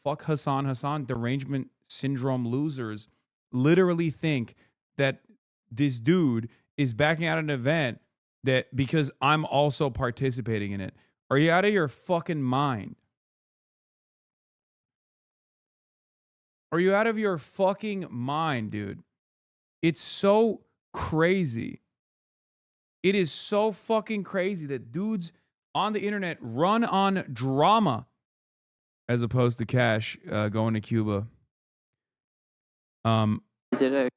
fuck Hassan derangement syndrome losers literally think that this dude is backing out an event that because I'm also participating in it. Are you out of your fucking mind? Are you out of your fucking mind, dude? It's so crazy. It is so fucking crazy that dudes on the internet run on drama as opposed to cash going to Cuba.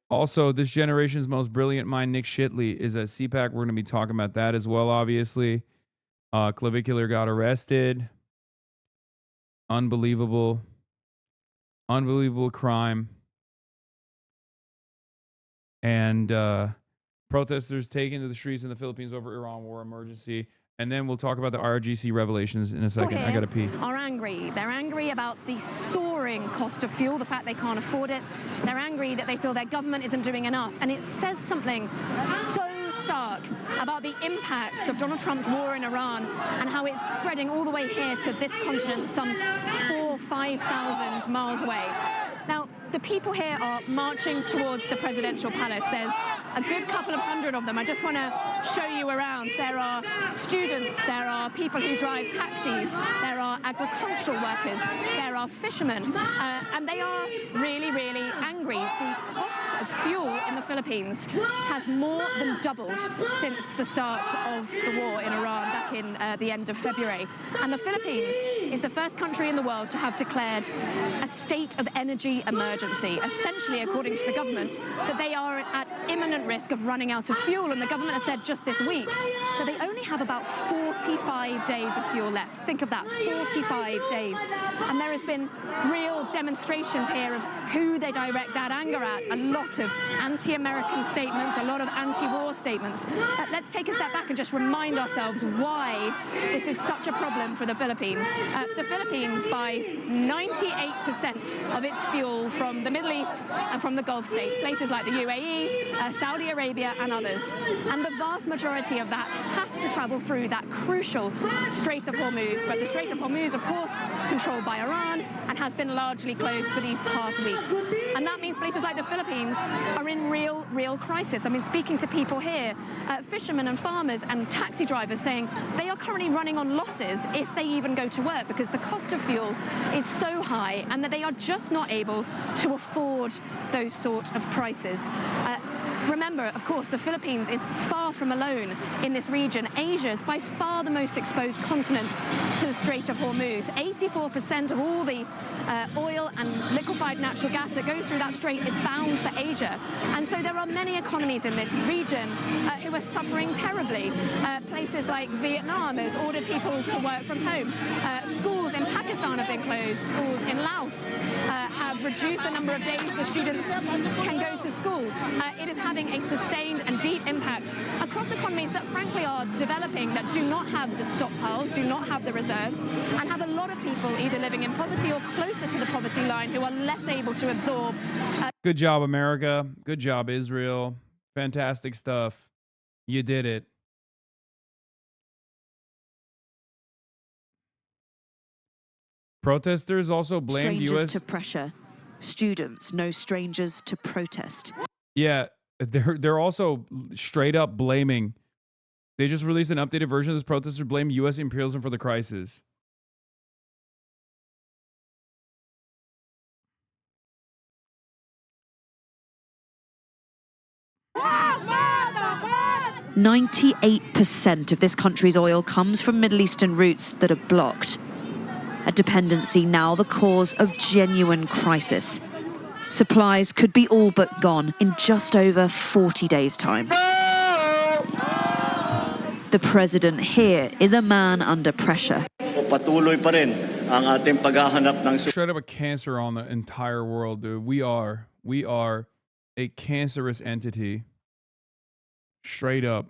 Also, this generation's most brilliant mind, Nick Shitley, is at CPAC. We're going to be talking about that as well, obviously. Clavicular got arrested. Unbelievable. Unbelievable crime. And protesters taken to the streets in the Philippines over Iran war emergency. And then we'll talk about the RGC revelations in a second. I gotta pee. Are angry. They're angry about the soaring cost of fuel, the fact they can't afford it. They're angry that they feel their government isn't doing enough. And it says something so stark about the impacts of Donald Trump's war in Iran and how it's spreading all the way here to this continent, some 4,000 or 5,000 miles away. Now, the people here are marching towards the presidential palace. There's a good couple of hundred of them. I just want to show you around. There are students, there are people who drive taxis, there are agricultural workers, there are fishermen, and they are really, really angry. The cost of fuel in the Philippines has more than doubled since the start of the war in Iran back in the end of February. And the Philippines is the first country in the world to have declared a state of energy emergency, essentially, according to the government, that they are at imminent risk of running out of fuel. And the government has said just this week that they only have about 45 days of fuel left. Think of that, 45 days. And there has been real demonstrations here of who they direct that anger at. A lot of anti-American statements, a lot of anti-war statements. Let's take a step back and just remind ourselves why this is such a problem for the Philippines. The Philippines buys 98% of its fuel from the Middle East and from the Gulf states, places like the UAE, Saudi Arabia and others. And the vast majority of that has to travel through that crucial Strait of Hormuz, but the Strait of Hormuz, of course, controlled by Iran and has been largely closed for these past weeks. And that means places like the Philippines are in real crisis. I mean, speaking to people here, fishermen and farmers and taxi drivers saying they are currently running on losses if they even go to work because the cost of fuel is so high and that they are just not able to afford those sort of prices. Remember, of course, the Philippines is far from alone in this region. Asia is by far the most exposed continent to the Strait of Hormuz. 84% of all the oil and liquefied natural gas that goes through that strait is bound for Asia. And so there are many economies in this region who are suffering terribly. Places like Vietnam has ordered people to work from home. Schools in Pakistan have been closed. Schools in Laos have reduced the number of days the students can go to school. It is having a sustained and deep impact across economies that frankly are developing, that do not have the stockpiles, do not have the reserves, and have a lot of people either living in poverty or closer to the poverty line who are less able to absorb. Good job, America. Good job, Israel. Fantastic stuff. You did it. Protesters also blamed strangers to pressure. Students, no strangers to protest. Yeah, they're also straight up blaming. They just released an updated version of this. Protesters blame U.S. imperialism for the crisis. – 98% of this country's oil comes from Middle Eastern routes that are blocked. A dependency now the cause of genuine crisis. Supplies could be all but gone in just over 40 days' time. The president here is a man under pressure. Straight up a cancer on the entire world, dude. We are a cancerous entity. Straight up.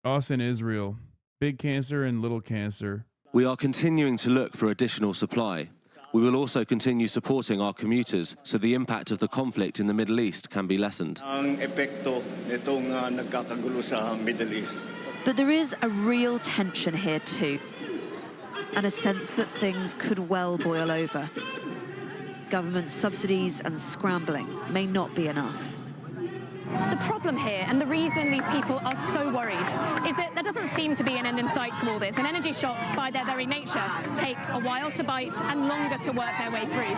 Us and Israel. Big cancer and little cancer. We are continuing to look for additional supply. We will also continue supporting our commuters so the impact of the conflict in the Middle East can be lessened. But there is a real tension here too, and a sense that things could well boil over. government subsidies and scrambling may not be enough. The problem here, and the reason these people are so worried, is that there doesn't seem to be an end in sight to all this. And energy shocks, by their very nature, take a while to bite and longer to work their way through.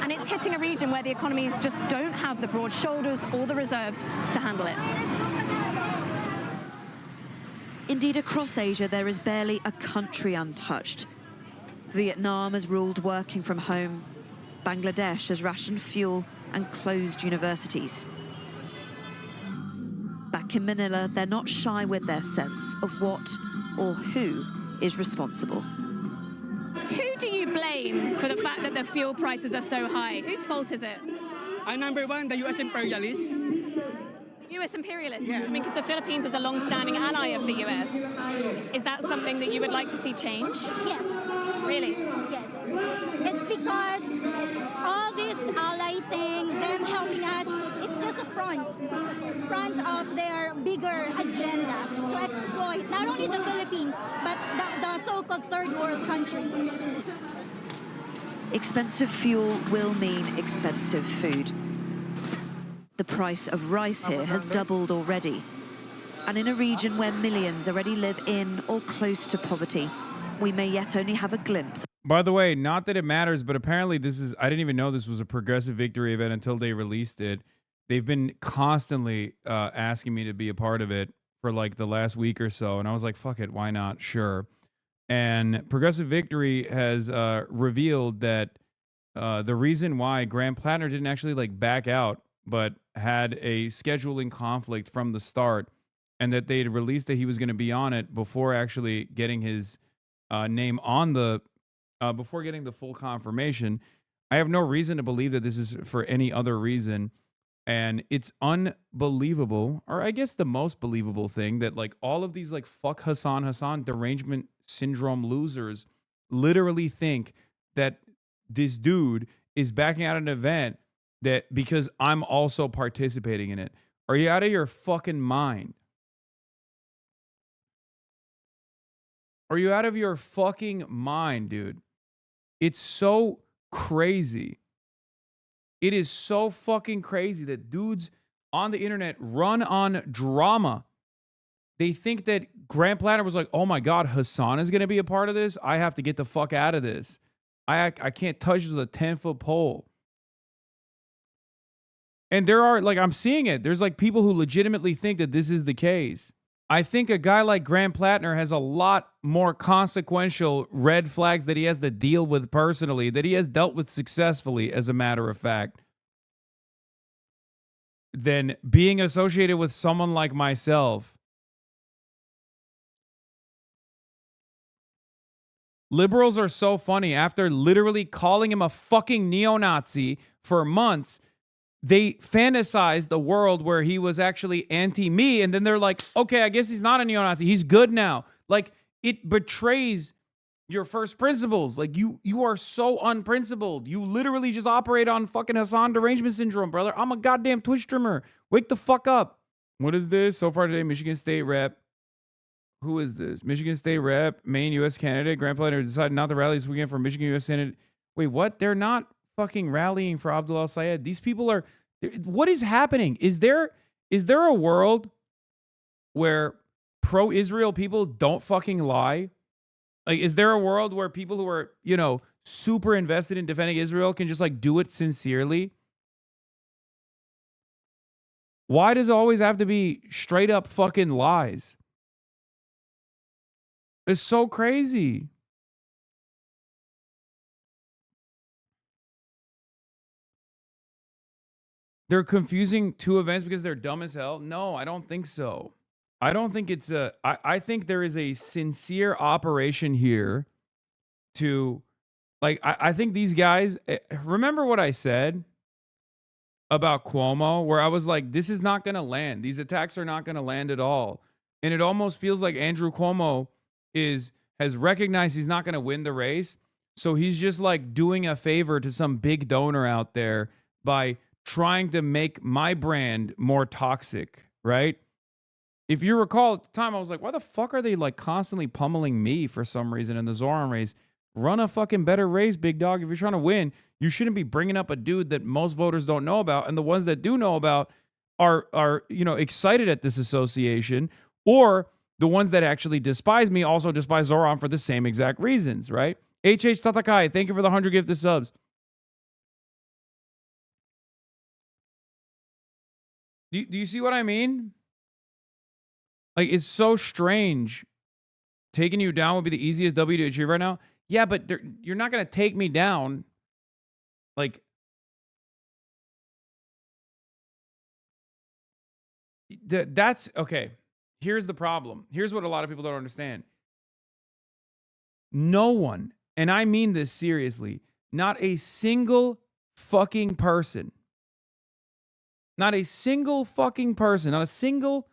And it's hitting a region where the economies just don't have the broad shoulders or the reserves to handle it. Indeed, across Asia, there is barely a country untouched. Vietnam has ruled working from home. Bangladesh has rationed fuel and closed universities. Back in Manila, they're not shy with their sense of what or who is responsible. Who do you blame for the fact that the fuel prices are so high? Whose fault is it? Number one, the U.S. imperialists. The U.S. imperialists? Yes. I mean, because the Philippines is a long-standing ally of the U.S. Is that something that you would like to see change? Yes. Really? Yes. It's because all this ally thing, them helping us, it's just a front of their bigger agenda to exploit not only the Philippines, but the so-called third world countries. Expensive fuel will mean expensive food. The price of rice here has doubled already. And in a region where millions already live in or close to poverty, we may yet only have a glimpse. By the way, not that it matters, but apparently this is, I didn't even know this was a progressive victory event until they released it. They've been constantly asking me to be a part of it for like the last week or so. And I was like, fuck it, why not? Sure. And Progressive Victory has revealed that the reason why Graham Plattner didn't actually like back out, but had a scheduling conflict from the start, and that they had released that he was going to be on it before actually getting his name on the, before getting the full confirmation. I have no reason to believe that this is for any other reason. And it's unbelievable, or I guess the most believable thing, that like all of these like fuck Hassan derangement syndrome losers literally think that this dude is backing out an event that because I'm also participating in it. Are you out of your fucking mind? Are you out of your fucking mind, dude? It's so crazy. It is so fucking crazy that dudes on the internet run on drama. They think that Graham Plattner was like, oh my God, Hassan is going to be a part of this? I have to get the fuck out of this. I can't touch this with a 10-foot pole. And there are, like, I'm seeing it. There's like people who legitimately think that this is the case. I think a guy like Graham Plattner has a lot more consequential red flags that he has to deal with personally, that he has dealt with successfully, as a matter of fact, than being associated with someone like myself. Liberals are so funny. After literally calling him a fucking neo-Nazi for months, they fantasized a world where he was actually anti-me, and then they're like, okay, I guess he's not a neo-Nazi. He's good now. Like, it betrays your first principles. Like, you are so unprincipled. You literally just operate on fucking Hassan derangement syndrome, brother. I'm a goddamn Twitch streamer. Wake the fuck up. What is this? So far today, Michigan State rep. Who is this? Michigan State rep, Maine U.S. candidate. Graham Plattner decided not to rally this weekend for Michigan U.S. Senate. Wait, what? They're not fucking rallying for Abdullah Syed. These people are, what is happening? Is there a world where pro-Israel people don't fucking lie? Like, is there a world where people who are, you know, super invested in defending Israel can just like do it sincerely? Why does it always have to be straight up fucking lies? It's so crazy. They're confusing two events because they're dumb as hell? No, I don't think so. I don't think it's a... I think there is a sincere operation here to... Like, I think these guys... Remember what I said about Cuomo? Where I was like, this is not going to land. These attacks are not going to land at all. And it almost feels like Andrew Cuomo has recognized he's not going to win the race. So he's just like doing a favor to some big donor out there by trying to make my brand more toxic, right? If you recall at the time, I was like, why the fuck are they like constantly pummeling me for some reason in the Zoran race? Run a fucking better race, big dog. If you're trying to win, You shouldn't be bringing up a dude that most voters don't know about, and the ones that do know about are excited at this association, or the ones that actually despise me also despise Zoran for the same exact reasons, right? HH Tatakai, thank you for the 100 gifted subs. Do you see what I mean? Like, it's so strange. Taking you down would be the easiest W to achieve right now. Yeah, but you're not going to take me down. Like, that's okay. Here's the problem. Here's what a lot of people don't understand. No one, and I mean this seriously, not a single fucking person, not a single fucking person, not a single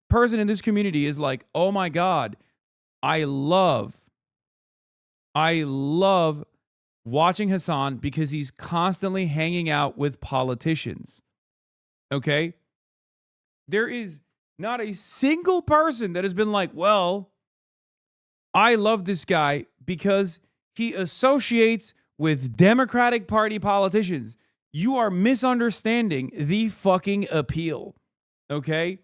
person in this community is like, oh my God, I love watching Hassan because he's constantly hanging out with politicians. Okay? There is not a single person that has been like, well, I love this guy because he associates with Democratic Party politicians. You are misunderstanding the fucking appeal. Okay?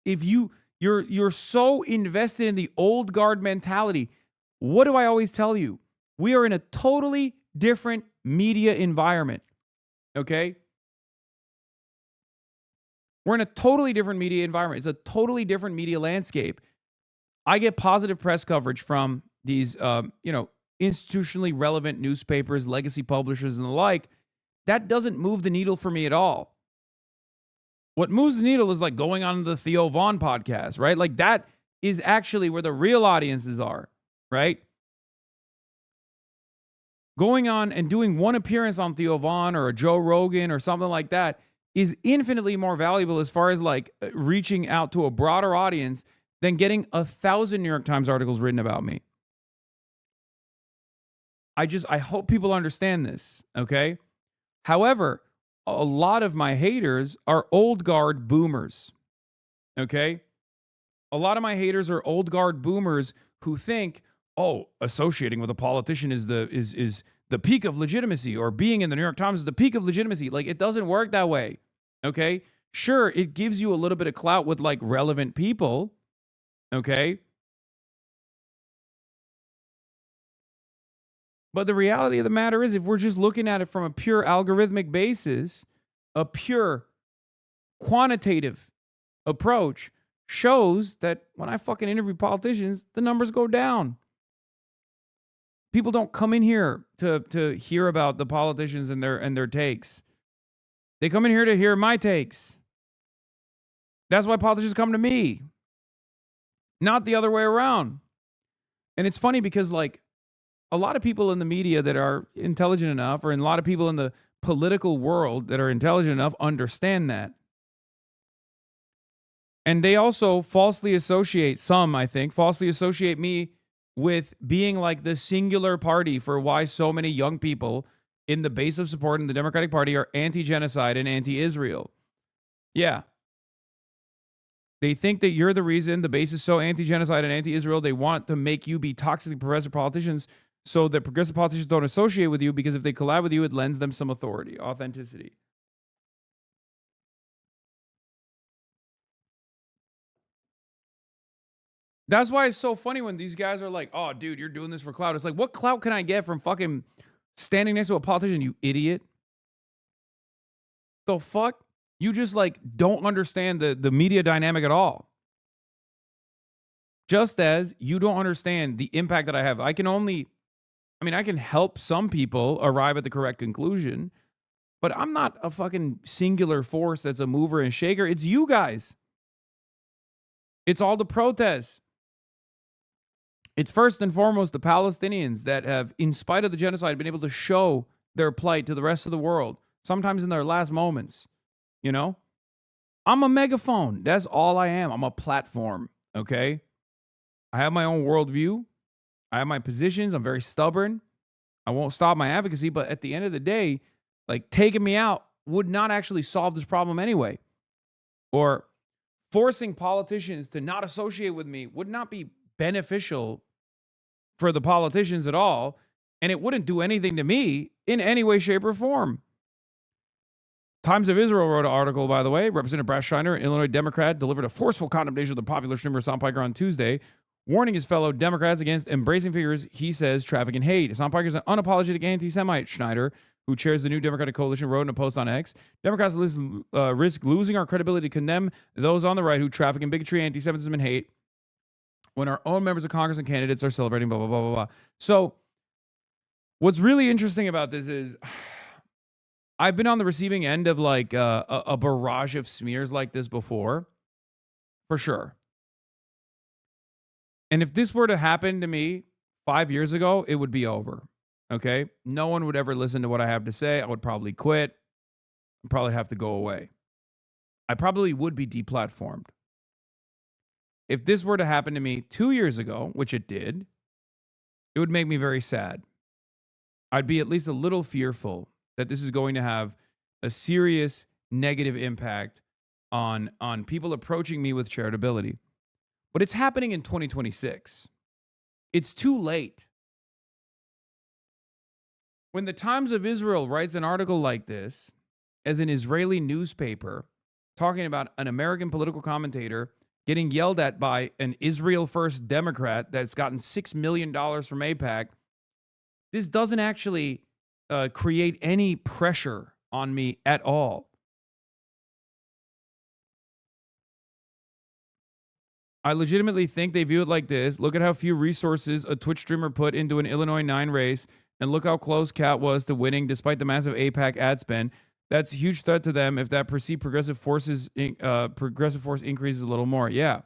If you're so invested in the old guard mentality, what do I always tell you? We are in a totally different media environment. Okay? We're in a totally different media environment. It's a totally different media landscape. I get positive press coverage from these, institutionally relevant newspapers, legacy publishers, and the like. That doesn't move the needle for me at all. What moves the needle is like going on the Theo Von podcast, right? Like that is actually where the real audiences are, right? Going on and doing one appearance on Theo Von or a Joe Rogan or something like that is infinitely more valuable as far as like reaching out to a broader audience than getting 1,000 New York Times articles written about me. I hope people understand this, okay? However, a lot of my haters are old guard boomers, okay? A lot of my haters are old guard boomers who think, oh, associating with a politician is the peak of legitimacy, or being in the New York Times is the peak of legitimacy. Like, it doesn't work that way, okay? Sure, it gives you a little bit of clout with, like, relevant people, okay? But the reality of the matter is, if we're just looking at it from a pure algorithmic basis, a pure quantitative approach shows that when I fucking interview politicians, the numbers go down. People don't come in here to hear about the politicians and their takes. They come in here to hear my takes. That's why politicians come to me, not the other way around. And it's funny because, like, a lot of people in the media that are intelligent enough, or a lot of people in the political world that are intelligent enough, understand that. And they also falsely associate me with being like the singular party for why so many young people in the base of support in the Democratic Party are anti-genocide and anti-Israel. Yeah. They think that you're the reason the base is so anti-genocide and anti-Israel. They want to make you be toxically progressive politicians so that progressive politicians don't associate with you, because if they collab with you, it lends them some authority, authenticity. That's why it's so funny when these guys are like, oh, dude, you're doing this for clout. It's like, what clout can I get from fucking standing next to a politician, you idiot? The fuck? You just, like, don't understand the media dynamic at all. Just as you don't understand the impact that I have. I can help some people arrive at the correct conclusion, but I'm not a fucking singular force that's a mover and shaker. It's you guys. It's all the protests. It's first and foremost the Palestinians that have, in spite of the genocide, been able to show their plight to the rest of the world, sometimes in their last moments. You know? I'm a megaphone. That's all I am. I'm a platform, okay? I have my own worldview. I have my positions. I'm very stubborn. I won't stop my advocacy, but at the end of the day, like, taking me out would not actually solve this problem anyway. Or forcing politicians to not associate with me would not be beneficial for the politicians at all, and it wouldn't do anything to me in any way, shape, or form. Times of Israel wrote an article, by the way. Representative Brad Schneider, Illinois Democrat, delivered a forceful condemnation of the popular streamer Hassan Piker on Tuesday, warning his fellow Democrats against embracing figures he says traffic in hate. Hassan Piker is an unapologetic anti-Semite. Schneider, who chairs the new Democratic coalition, wrote in a post on X, Democrats risk losing our credibility to condemn those on the right who traffic in bigotry, anti-Semitism, and hate when our own members of Congress and candidates are celebrating blah, blah, blah, blah, blah. So what's really interesting about this is I've been on the receiving end of like a barrage of smears like this before, for sure. And if this were to happen to me 5 years ago, it would be over. Okay? No one would ever listen to what I have to say. I would probably quit. I'd probably have to go away. I probably would be deplatformed. If this were to happen to me 2 years ago, which it did, it would make me very sad. I'd be at least a little fearful that this is going to have a serious negative impact on people approaching me with charitability. But it's happening in 2026. It's too late. When the Times of Israel writes an article like this, as an Israeli newspaper, talking about an American political commentator getting yelled at by an Israel First Democrat that's gotten $6 million from AIPAC, this doesn't actually create any pressure on me at all. I legitimately think they view it like this. Look at how few resources a Twitch streamer put into an Illinois 9 race, and look how close Cat was to winning despite the massive AIPAC ad spend. That's a huge threat to them if that perceived progressive force increases a little more. Yeah.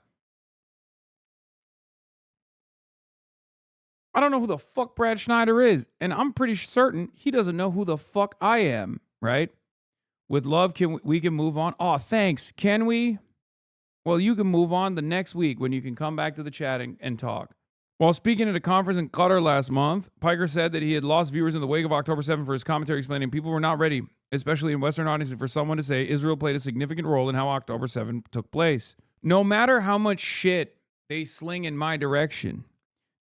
I don't know who the fuck Brad Schneider is, and I'm pretty certain he doesn't know who the fuck I am, right? With love, we can move on. Oh, thanks. Can we? Well, you can move on the next week when you can come back to the chat and talk. While speaking at a conference in Qatar last month, Piker said that he had lost viewers in the wake of October 7th for his commentary explaining people were not ready, especially in Western audiences, for someone to say Israel played a significant role in how October 7th took place. No matter how much shit they sling in my direction,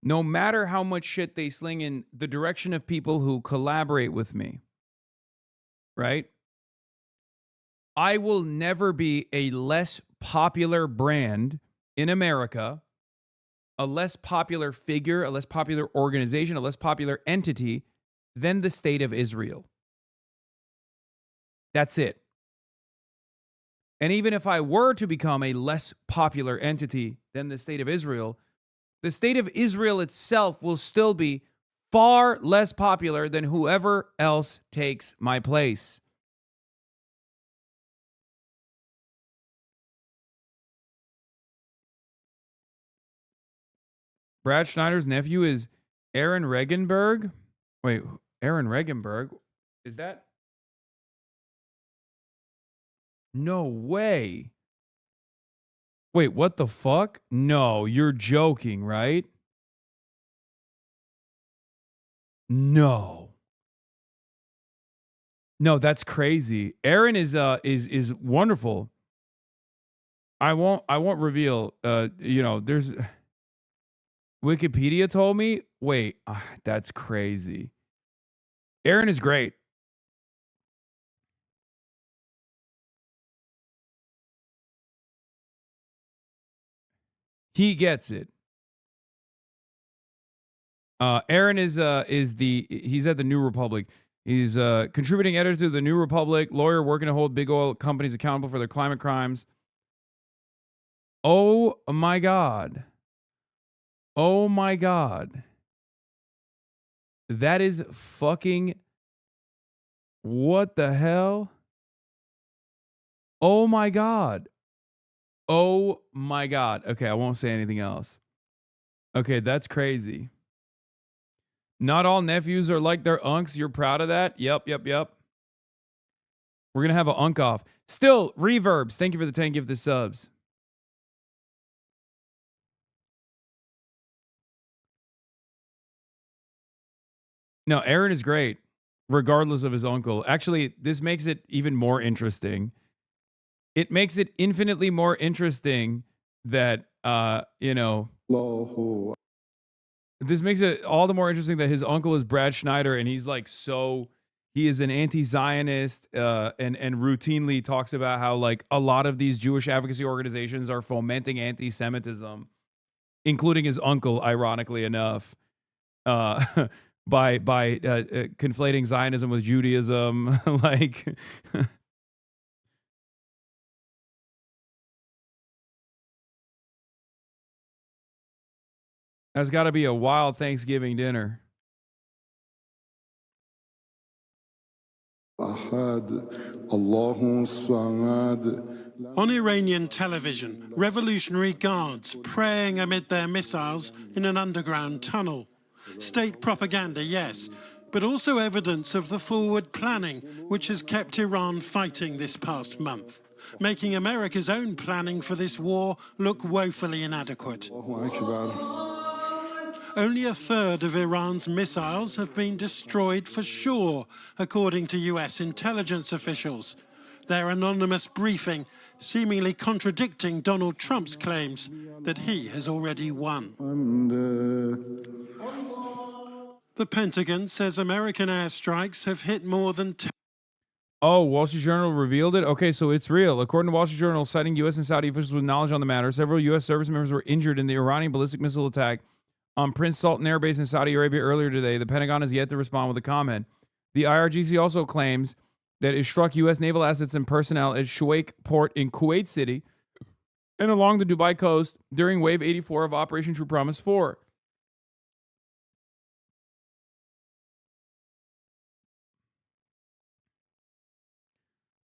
no matter how much shit they sling in the direction of people who collaborate with me, right? I will never be a less popular brand in America, a less popular figure, a less popular organization, a less popular entity than the state of Israel. That's it. And even if I were to become a less popular entity than the state of Israel itself will still be far less popular than whoever else takes my place. Brad Schneider's nephew is Aaron Regunberg. Wait, Aaron Regunberg? Is that? No way. Wait, what the fuck? No, you're joking, right? No. No, that's crazy. Aaron is wonderful. I won't reveal there's Wikipedia told me. Wait, that's crazy. Aaron is great. He gets it. Aaron he's at the New Republic. He's contributing editor to the New Republic, lawyer working to hold big oil companies accountable for their climate crimes. Oh my God. Oh my God. That is fucking, what the hell? Oh my God. Oh my God. Okay, I won't say anything else. Okay, that's crazy. Not all nephews are like their unks. You're proud of that? Yep. We're going to have an unk off. Still, Reverbs. Thank you for the 10 gifted subs. No, Aaron is great, regardless of his uncle. Actually, this makes it even more interesting. It makes it infinitely more interesting that, this makes it all the more interesting that his uncle is Brad Schneider and he's like so he is an anti-Zionist and routinely talks about how like a lot of these Jewish advocacy organizations are fomenting anti-Semitism, including his uncle, ironically enough, by conflating Zionism with Judaism. Like, that's got to be a wild Thanksgiving dinner. On Iranian television, revolutionary guards praying amid their missiles in an underground tunnel. State propaganda, yes, but also evidence of the forward planning which has kept Iran fighting this past month, making America's own planning for this war look woefully inadequate. Only a third of Iran's missiles have been destroyed for sure, according to US intelligence officials. Their anonymous briefing seemingly contradicting Donald Trump's claims that he has already won. The Pentagon says American airstrikes have hit more than 10. Oh, Wall Street Journal revealed it? Okay, so it's real. According to Wall Street Journal, citing U.S. and Saudi officials with knowledge on the matter, several U.S. service members were injured in the Iranian ballistic missile attack on Prince Sultan Air Base in Saudi Arabia earlier today. The Pentagon has yet to respond with a comment. The IRGC also claims that it struck U.S. naval assets and personnel at Shuaik Port in Kuwait City and along the Dubai coast during Wave 84 of Operation True Promise 4.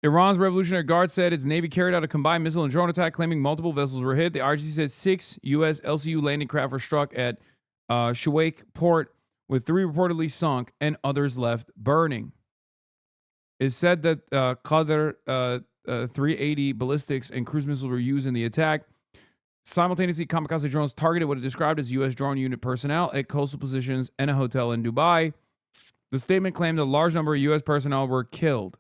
Iran's Revolutionary Guard said its Navy carried out a combined missile and drone attack, claiming multiple vessels were hit. The IRGC said 6 U.S. LCU landing craft were struck at Shuaik Port, with 3 reportedly sunk and others left burning. It said that Qadr 380 ballistics and cruise missiles were used in the attack. Simultaneously, kamikaze drones targeted what it described as U.S. drone unit personnel at coastal positions and a hotel in Dubai. The statement claimed a large number of U.S. personnel were killed.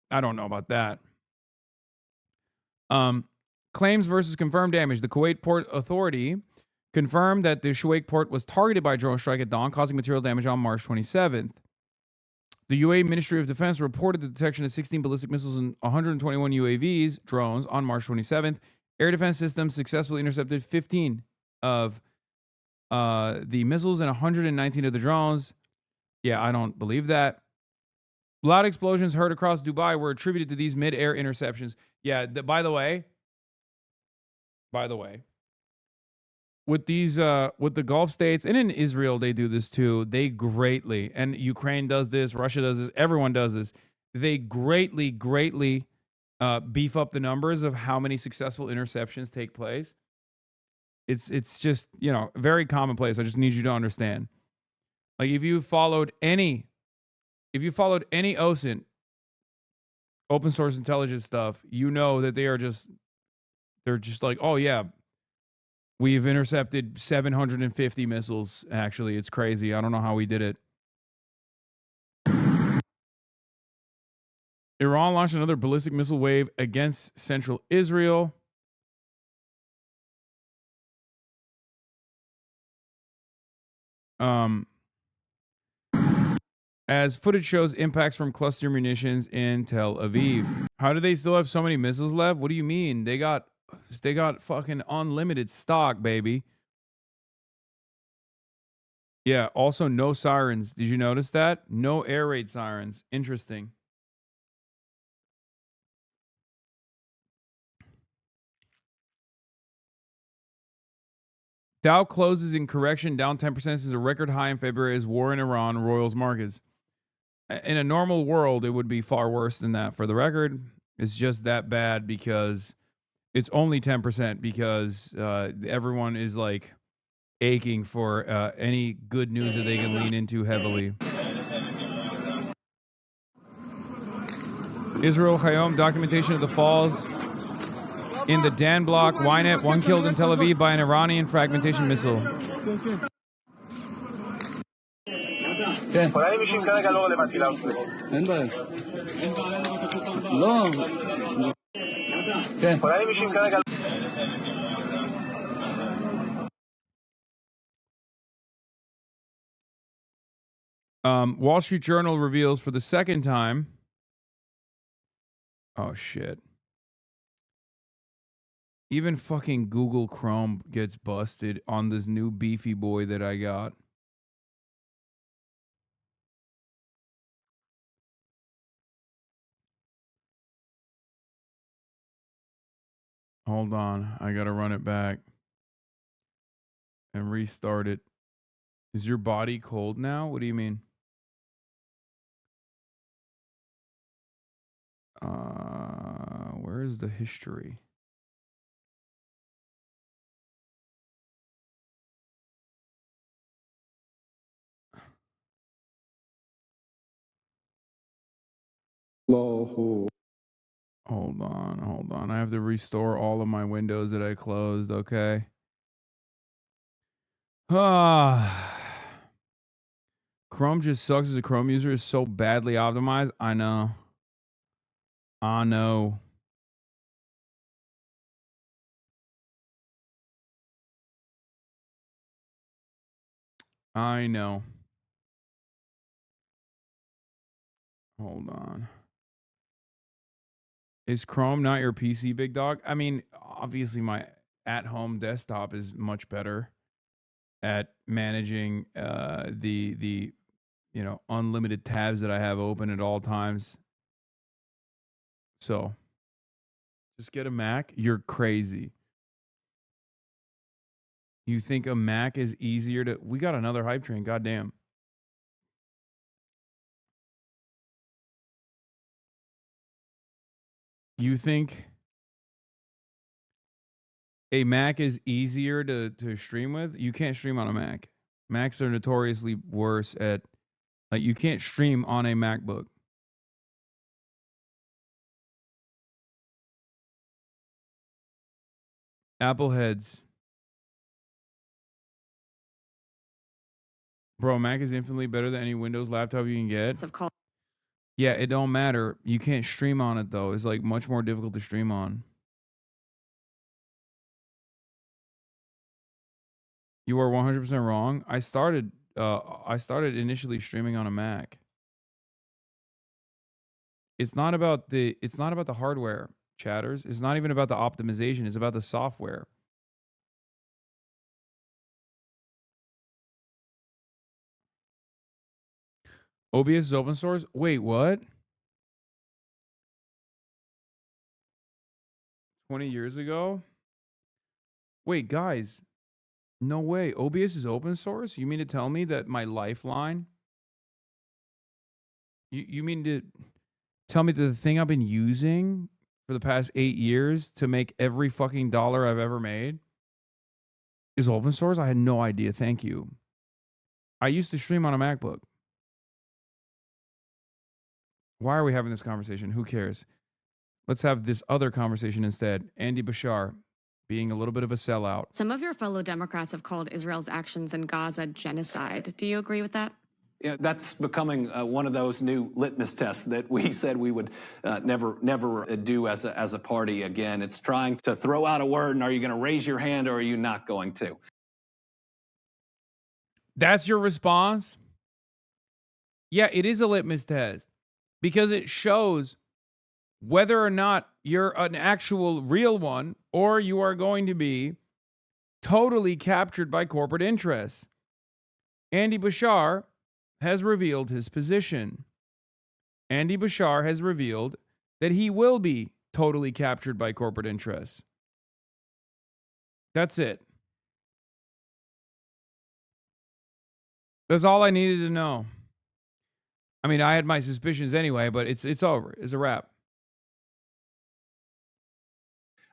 I don't know about that. Claims versus confirmed damage. The Kuwait Port Authority confirmed that the Shuaik port was targeted by a drone strike at dawn, causing material damage on March 27th. The UAE Ministry of Defense reported the detection of 16 ballistic missiles and 121 UAVs, drones, on March 27th. Air defense systems successfully intercepted 15 of the missiles and 119 of the drones. Yeah, I don't believe that. Loud explosions heard across Dubai were attributed to these mid-air interceptions. Yeah, by the way, with these, with the Gulf states and in Israel, they do this too. They greatly, and Ukraine does this, Russia does this, everyone does this. They greatly beef up the numbers of how many successful interceptions take place. It's just, you know, very commonplace. I just need you to understand. Like if you followed any OSINT, open source intelligence stuff, you know that they're just like, oh yeah, we've intercepted 750 missiles. Actually, it's crazy. I don't know how we did it. Iran launched another ballistic missile wave against central Israel. As footage shows impacts from cluster munitions in Tel Aviv. How do they still have so many missiles left? What do you mean? They got fucking unlimited stock, baby. Yeah, also no sirens. Did you notice that? No air raid sirens. Interesting. Dow closes in correction, down 10% since a record high in February as war in Iran roils markets. In a normal world, it would be far worse than that. For the record, it's just that bad because it's only 10% because everyone is like aching for any good news that they can lean into heavily. Israel Hayom documentation of the falls in the Dan block. Ynet, 1 killed in Tel Aviv by an Iranian fragmentation missile. Wall Street Journal reveals for the second time. Oh, shit. Even fucking Google Chrome gets busted on this new beefy boy that I got. Hold on. I got to run it back and restart it. Is your body cold now? What do you mean? Where is the history? Hold on. I have to restore all of my windows that I closed, okay? Chrome just sucks as a Chrome user. Is so badly optimized. I know. I know. I know. Hold on. Is Chrome not your PC, big dog? I mean, obviously my at-home desktop is much better at managing the unlimited tabs that I have open at all times. So, just get a Mac. You're crazy. You think a Mac is easier to... We got another hype train. Goddamn. You think a Mac is easier to stream with? You can't stream on a Mac. Macs are notoriously worse at... Like, you can't stream on a MacBook. Apple heads. Bro, Mac is infinitely better than any Windows laptop you can get. Yeah, it don't matter. You can't stream on it, though. It's, like, much more difficult to stream on. You are 100% wrong. I started initially streaming on a Mac. It's not about the hardware, chatters. It's not even about the optimization. It's about the software. OBS is open source? Wait, what? 20 years ago? Wait, guys. No way. OBS is open source? You mean to tell me that my Lifeline? You mean to tell me that the thing I've been using for the past 8 years to make every fucking dollar I've ever made is open source? I had no idea. Thank you. I used to stream on a MacBook. Why are we having this conversation? Who cares? Let's have this other conversation instead. Andy Bashar being a little bit of a sellout. Some of your fellow Democrats have called Israel's actions in Gaza genocide. Do you agree with that? Yeah, that's becoming one of those new litmus tests that we said we would never do as a party again. It's trying to throw out a word, and are you going to raise your hand or are you not going to? That's your response? Yeah, it is a litmus test because it shows whether or not you're an actual real one or you are going to be totally captured by corporate interests. Andy Bashar has revealed his position. Andy Bashar has revealed that he will be totally captured by corporate interests. That's it. That's all I needed to know. I mean, I had my suspicions anyway, but it's over. It's a wrap.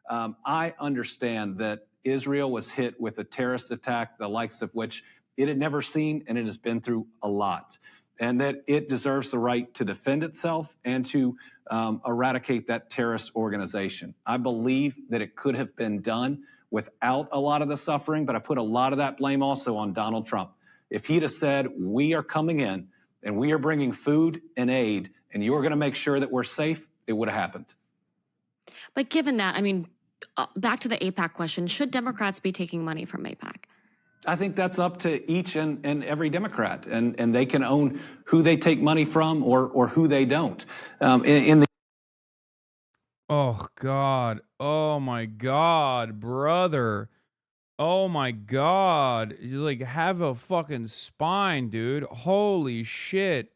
I understand that Israel was hit with a terrorist attack, the likes of which it had never seen, and it has been through a lot, and that it deserves the right to defend itself and to eradicate that terrorist organization. I believe that it could have been done without a lot of the suffering, but I put a lot of that blame also on Donald Trump. If he'd have said, we are coming in and we are bringing food and aid, and you're going to make sure that we're safe, it would have happened. But given that, I mean, back to the AIPAC question, should Democrats be taking money from AIPAC? I think that's up to each and every Democrat, and they can own who they take money from or who they don't. In the Oh God. Oh my God, brother. Oh my God. You like have a fucking spine, dude. Holy shit.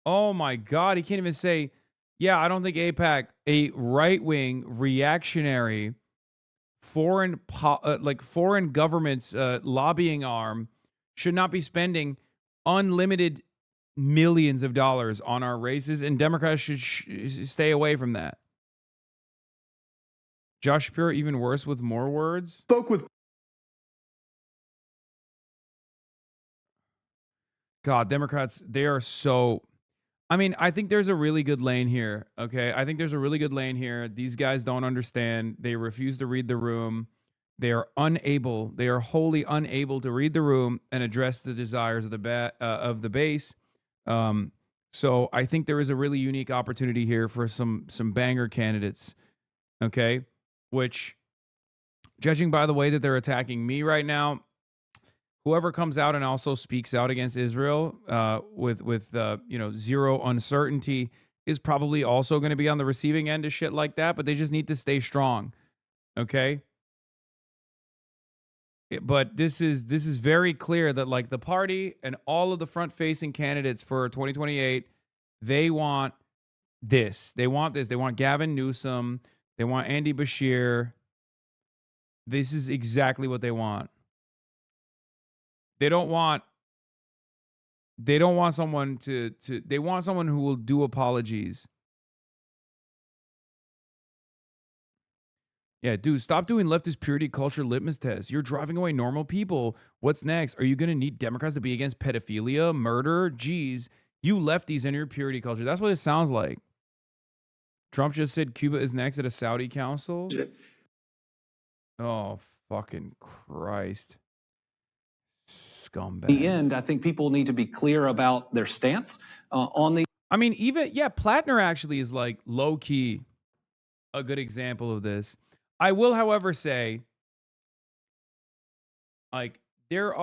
Oh my God. He can't even say, yeah, I don't think AIPAC, a right-wing reactionary foreign foreign government's lobbying arm, should not be spending unlimited millions of dollars on our races, and Democrats should stay away from that. Josh Shapiro even worse with more words. Spoke with God, Democrats, they are so. I mean, I think there's a really good lane here. Okay. I think there's a really good lane here. These guys don't understand. They refuse to read the room. They are unable, they are wholly unable to read the room and address the desires of the base. So I think there is a really unique opportunity here for some banger candidates. Okay. Which, judging by the way that they're attacking me right now, whoever comes out and also speaks out against Israel with zero uncertainty is probably also going to be on the receiving end of shit like that, but they just need to stay strong. Okay? But this is very clear that like the party and all of the front-facing candidates for 2028, they want this. They want this. They want Gavin Newsom. They want Andy Bashir. This is exactly what they want. They don't want someone they want someone who will do apologies. Yeah, dude, stop doing leftist purity culture litmus tests. You're driving away normal people. What's next? Are you going to need Democrats to be against pedophilia, murder? Geez, you lefties and your purity culture. That's what it sounds like. Trump just said Cuba is next at a Saudi council. Oh, fucking Christ. Scumbag. In the end, I think people need to be clear about their stance on the. I mean, even, yeah, Plattner actually is like low key a good example of this. I will, however, say, like, there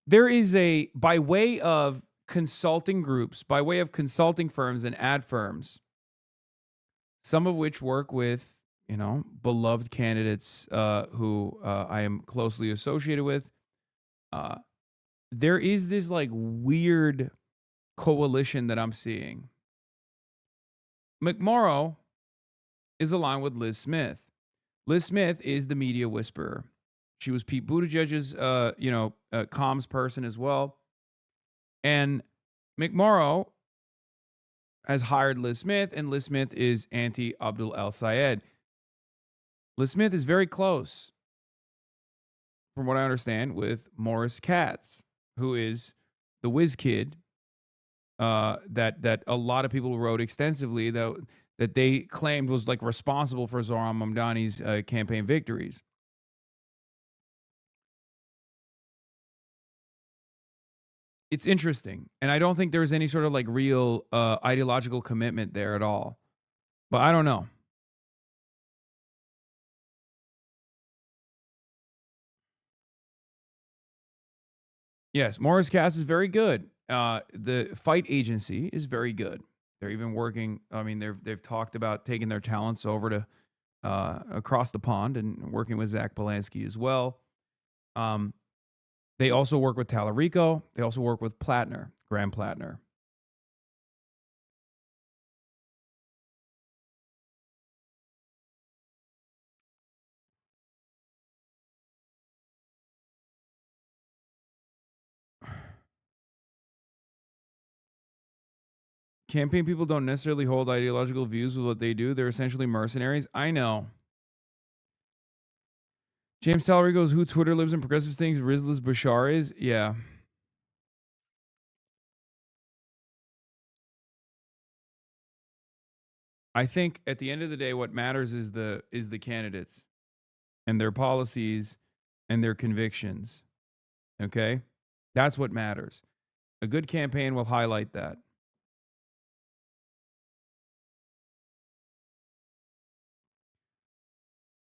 is a, by way of consulting groups, by way of consulting firms and ad firms, some of which work with, beloved candidates who I am closely associated with. There is this like weird coalition that I'm seeing. McMorrow is aligned with Liz Smith. Liz Smith is the media whisperer. She was Pete Buttigieg's, comms person as well. And McMorrow has hired Liz Smith, and Liz Smith is anti-Abdul El-Sayed. Liz Smith is very close, from what I understand, with Morris Katz, who is the whiz kid that a lot of people wrote extensively that they claimed was like responsible for Zohran Mamdani's campaign victories. It's interesting, and I don't think there's any sort of like real ideological commitment there at all. But I don't know. Yes, Morris Katz is very good. The Fight Agency is very good. They're even working. I mean, they've talked about taking their talents over to across the pond and working with Zach Polanski as well. They also work with Tallarico. They also work with Plattner, Graham Plattner. Campaign people don't necessarily hold ideological views with what they do. They're essentially mercenaries. I know. James Tallarico goes, who Twitter lives in progressive things, Rizlas Bashar is? Yeah. I think at the end of the day, what matters is the candidates and their policies and their convictions. Okay? That's what matters. A good campaign will highlight that.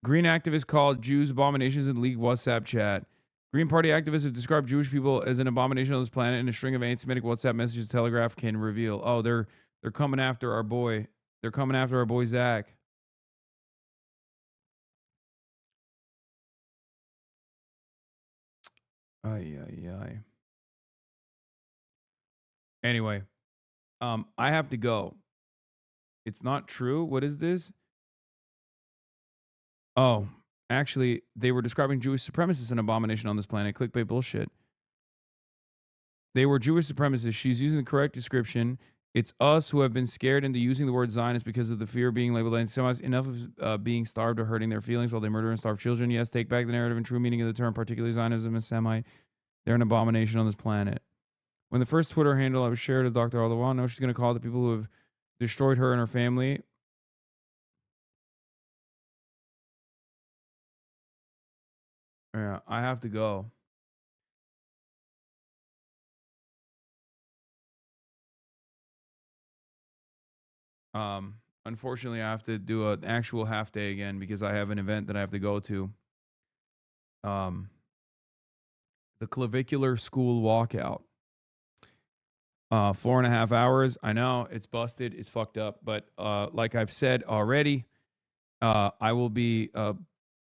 Green activists called Jews abominations in league WhatsApp chat. Green Party activists have described Jewish people as an abomination on this planet, and a string of anti-Semitic WhatsApp messages the Telegraph can reveal. Oh, they're coming after our boy. They're coming after our boy Zach. Ay, ay, ay. Anyway, I have to go. It's not true. What is this? Oh, actually, they were describing Jewish supremacists as an abomination on this planet. Clickbait bullshit. They were Jewish supremacists. She's using the correct description. It's us who have been scared into using the word Zionist because of the fear of being labeled anti-Semites. Enough of being starved or hurting their feelings while they murder and starve children. Yes, take back the narrative and true meaning of the term, particularly Zionism and Semite. They're an abomination on this planet. When the first Twitter handle I was shared with Dr. Aldawan, now she's going to call the people who have destroyed her and her family. Yeah, I have to go. Unfortunately, I have to do an actual half day again because I have an event that I have to go to. The clavicular school walkout. 4.5 hours. I know it's busted. It's fucked up. But like I've said already, I will be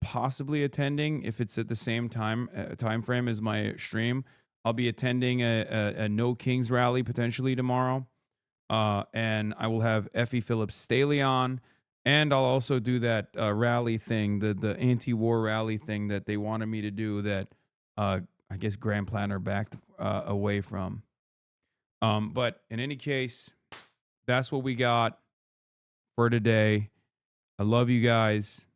possibly attending if it's at the same time frame as my stream. I'll be attending a No Kings rally potentially tomorrow. And I will have Effie Phillips Staley on. And I'll also do that rally thing, the anti-war rally thing that they wanted me to do that I guess Grand Planner backed away from. But in any case, that's what we got for today. I love you guys.